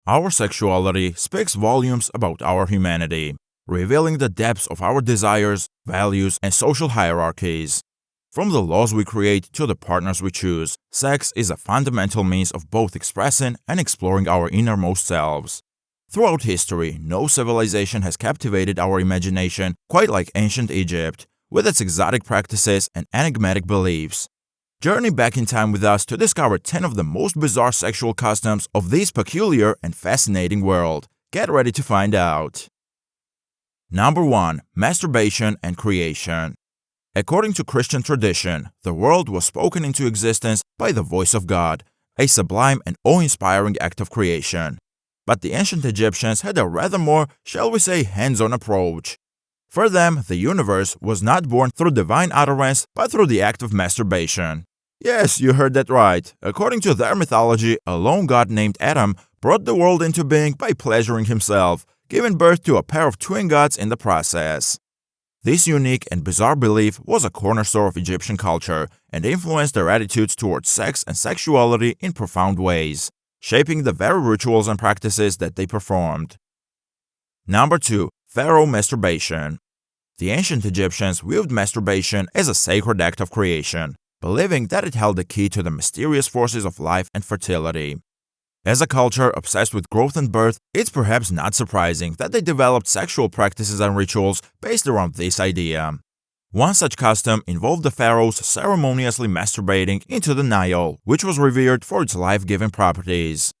Our sexuality speaks volumes about our humanity, revealing the depths of our desires, values, and social hierarchies. From the laws we create to the partners we choose, sex is a fundamental means of both expressing and exploring our innermost selves. Throughout history, no civilization has captivated our imagination quite like ancient Egypt, with its exotic practices and enigmatic beliefs. Journey back in time with us to discover 10 of the most bizarre sexual customs of this peculiar and fascinating world. Get ready to find out. Number 1. Masturbation and creation. According to Christian tradition, the world was spoken into existence by the voice of God, a sublime and awe-inspiring act of creation. But the ancient Egyptians had a rather more, shall we say, hands-on approach. For them, the universe was not born through divine utterance, but through the act of masturbation. Yes, you heard that right. According to their mythology, a lone god named Adam brought the world into being by pleasuring himself, giving birth to a pair of twin gods in the process. This unique and bizarre belief was a cornerstone of Egyptian culture and influenced their attitudes towards sex and sexuality in profound ways, shaping the very rituals and practices that they performed. Number 2. Pharaoh masturbation. The ancient Egyptians viewed masturbation as a sacred act of creation, believing that it held the key to the mysterious forces of life and fertility. As a culture obsessed with growth and birth, it's perhaps not surprising that they developed sexual practices and rituals based around this idea. One such custom involved the pharaohs ceremoniously masturbating into the Nile, which was revered for its life-giving properties.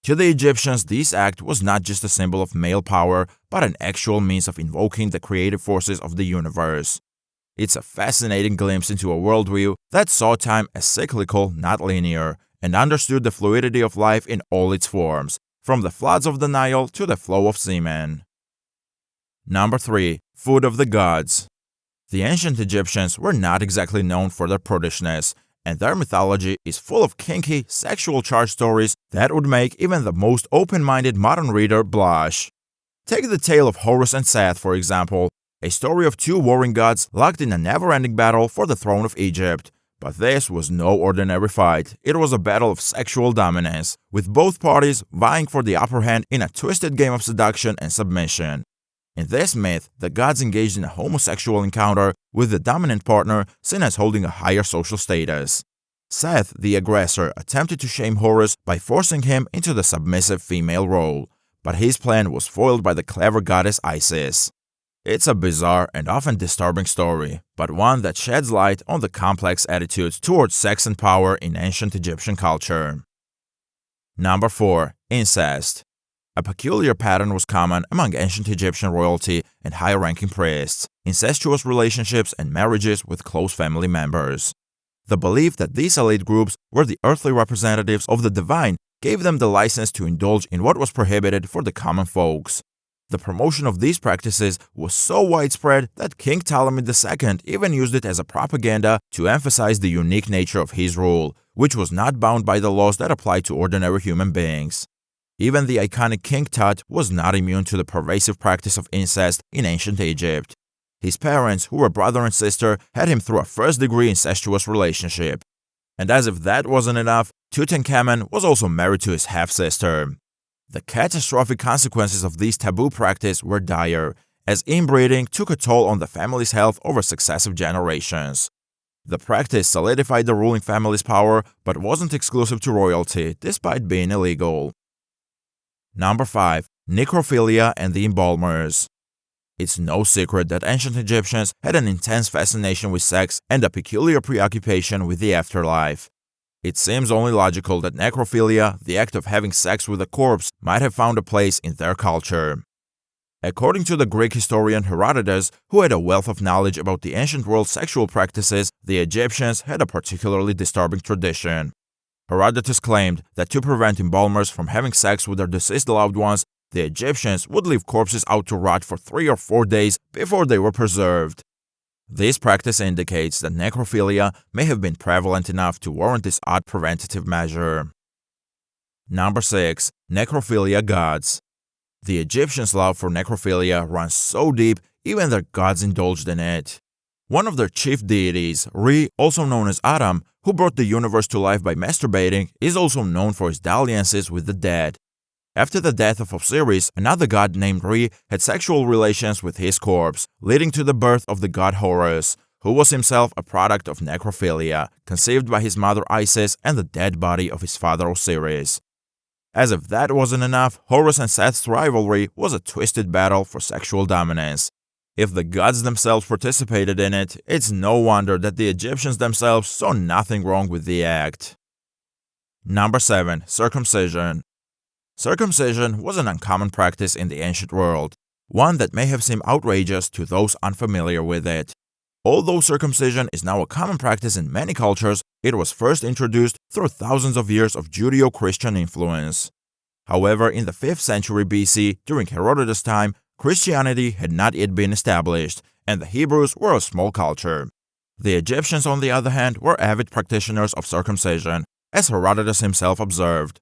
To the Egyptians, this act was not just a symbol of male power, but an actual means of invoking the creative forces of the universe. It's a fascinating glimpse into a worldview that saw time as cyclical, not linear, and understood the fluidity of life in all its forms, from the floods of the Nile to the flow of semen. Number 3. Food of the gods. The ancient Egyptians were not exactly known for their prudishness, and their mythology is full of kinky, sexual charged stories that would make even the most open-minded modern reader blush. Take the tale of Horus and Seth, for example, a story of two warring gods locked in a never-ending battle for the throne of Egypt. But this was no ordinary fight. It was a battle of sexual dominance, with both parties vying for the upper hand in a twisted game of seduction and submission. In this myth, the gods engaged in a homosexual encounter with the dominant partner seen as holding a higher social status. Seth, the aggressor, attempted to shame Horus by forcing him into the submissive female role, but his plan was foiled by the clever goddess Isis. It's a bizarre and often disturbing story, but one that sheds light on the complex attitudes towards sex and power in ancient Egyptian culture. Number 4. Incest. A peculiar pattern was common among ancient Egyptian royalty and high-ranking priests: incestuous relationships and marriages with close family members. The belief that these elite groups were the earthly representatives of the divine gave them the license to indulge in what was prohibited for the common folks. The promotion of these practices was so widespread that King Ptolemy II even used it as a propaganda to emphasize the unique nature of his rule, which was not bound by the laws that applied to ordinary human beings. Even the iconic King Tut was not immune to the pervasive practice of incest in ancient Egypt. His parents, who were brother and sister, had him through a first-degree incestuous relationship. And as if that wasn't enough, Tutankhamun was also married to his half-sister. The catastrophic consequences of this taboo practice were dire, as inbreeding took a toll on the family's health over successive generations. The practice solidified the ruling family's power, but wasn't exclusive to royalty, despite being illegal. Number 5. Necrophilia and the embalmers. It's no secret that ancient Egyptians had an intense fascination with sex and a peculiar preoccupation with the afterlife. It seems only logical that necrophilia, the act of having sex with a corpse, might have found a place in their culture. According to the Greek historian Herodotus, who had a wealth of knowledge about the ancient world's sexual practices, the Egyptians had a particularly disturbing tradition. Herodotus claimed that to prevent embalmers from having sex with their deceased loved ones, the Egyptians would leave corpses out to rot for 3 or 4 days before they were preserved. This practice indicates that necrophilia may have been prevalent enough to warrant this odd preventative measure. Number 6. Necrophilia gods. The Egyptians' love for necrophilia runs so deep, even their gods indulged in it. One of their chief deities, Re, also known as Atum, who brought the universe to life by masturbating, is also known for his dalliances with the dead. After the death of Osiris, another god named Re had sexual relations with his corpse, leading to the birth of the god Horus, who was himself a product of necrophilia, conceived by his mother Isis and the dead body of his father Osiris. As if that wasn't enough, Horus and Seth's rivalry was a twisted battle for sexual dominance. If the gods themselves participated in it, it's no wonder that the Egyptians themselves saw nothing wrong with the act. Number 7. Circumcision. Circumcision was an uncommon practice in the ancient world, one that may have seemed outrageous to those unfamiliar with it. Although circumcision is now a common practice in many cultures, it was first introduced through thousands of years of Judeo-Christian influence. However, in the 5th century BC, during Herodotus' time, Christianity had not yet been established, and the Hebrews were a small culture. The Egyptians, on the other hand, were avid practitioners of circumcision, as Herodotus himself observed.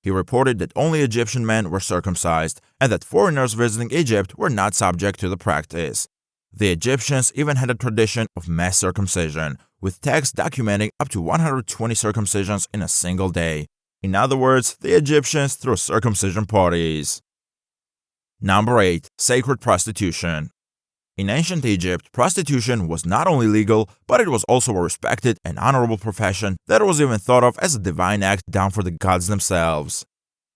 He reported that only Egyptian men were circumcised, and that foreigners visiting Egypt were not subject to the practice. The Egyptians even had a tradition of mass circumcision, with texts documenting up to 120 circumcisions in a single day. In other words, the Egyptians threw circumcision parties. Number 8. Sacred prostitution. In ancient Egypt, prostitution was not only legal, but it was also a respected and honorable profession that was even thought of as a divine act done for the gods themselves.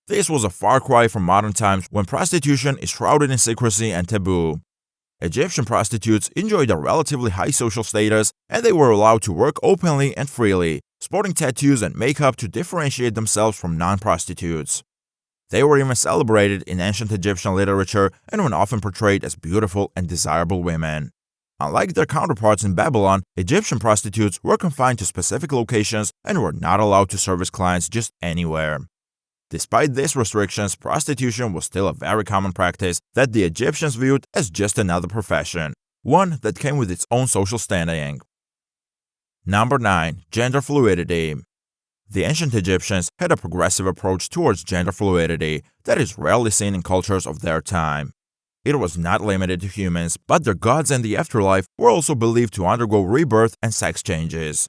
This was a far cry from modern times when prostitution is shrouded in secrecy and taboo. Egyptian prostitutes enjoyed a relatively high social status, and they were allowed to work openly and freely, sporting tattoos and makeup to differentiate themselves from non-prostitutes. They were even celebrated in ancient Egyptian literature and were often portrayed as beautiful and desirable women. Unlike their counterparts in Babylon, Egyptian prostitutes were confined to specific locations and were not allowed to service clients just anywhere. Despite these restrictions, prostitution was still a very common practice that the Egyptians viewed as just another profession, one that came with its own social standing. Number 9. Gender fluidity. The ancient Egyptians had a progressive approach towards gender fluidity that is rarely seen in cultures of their time. It was not limited to humans, but their gods and the afterlife were also believed to undergo rebirth and sex changes.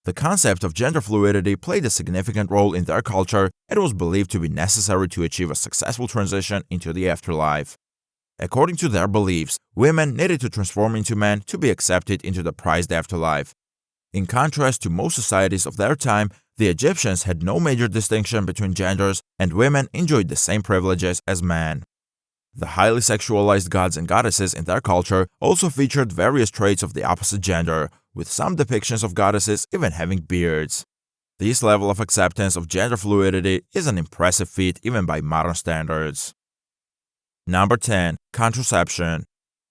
The concept of gender fluidity played a significant role in their culture and was believed to be necessary to achieve a successful transition into the afterlife. According to their beliefs, women needed to transform into men to be accepted into the prized afterlife. In contrast to most societies of their time, the Egyptians had no major distinction between genders, and women enjoyed the same privileges as men. The highly sexualized gods and goddesses in their culture also featured various traits of the opposite gender, with some depictions of goddesses even having beards. This level of acceptance of gender fluidity is an impressive feat even by modern standards. Number 10. Contraception.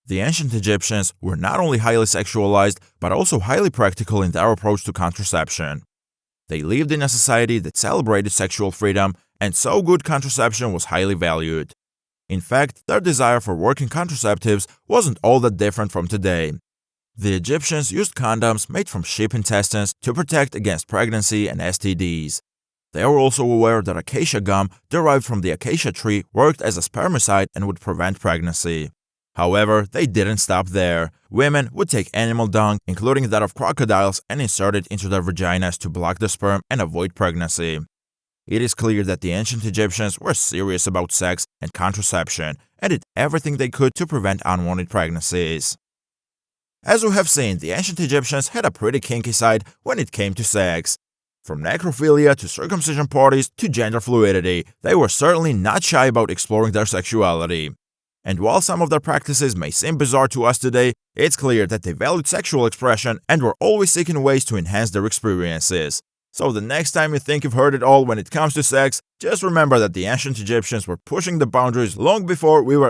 The ancient Egyptians were not only highly sexualized, but also highly practical in their approach to contraception. They lived in a society that celebrated sexual freedom, and so good contraception was highly valued. In fact, their desire for working contraceptives wasn't all that different from today. The Egyptians used condoms made from sheep intestines to protect against pregnancy and STDs. They were also aware that acacia gum derived from the acacia tree worked as a spermicide and would prevent pregnancy. However, they didn't stop there. Women would take animal dung, including that of crocodiles, and insert it into their vaginas to block the sperm and avoid pregnancy. It is clear that the ancient Egyptians were serious about sex and contraception and did everything they could to prevent unwanted pregnancies. As we have seen, the ancient Egyptians had a pretty kinky side when it came to sex. From necrophilia to circumcision parties to gender fluidity, they were certainly not shy about exploring their sexuality. And while some of their practices may seem bizarre to us today, it's clear that they valued sexual expression and were always seeking ways to enhance their experiences. So the next time you think you've heard it all when it comes to sex, just remember that the ancient Egyptians were pushing the boundaries long before we were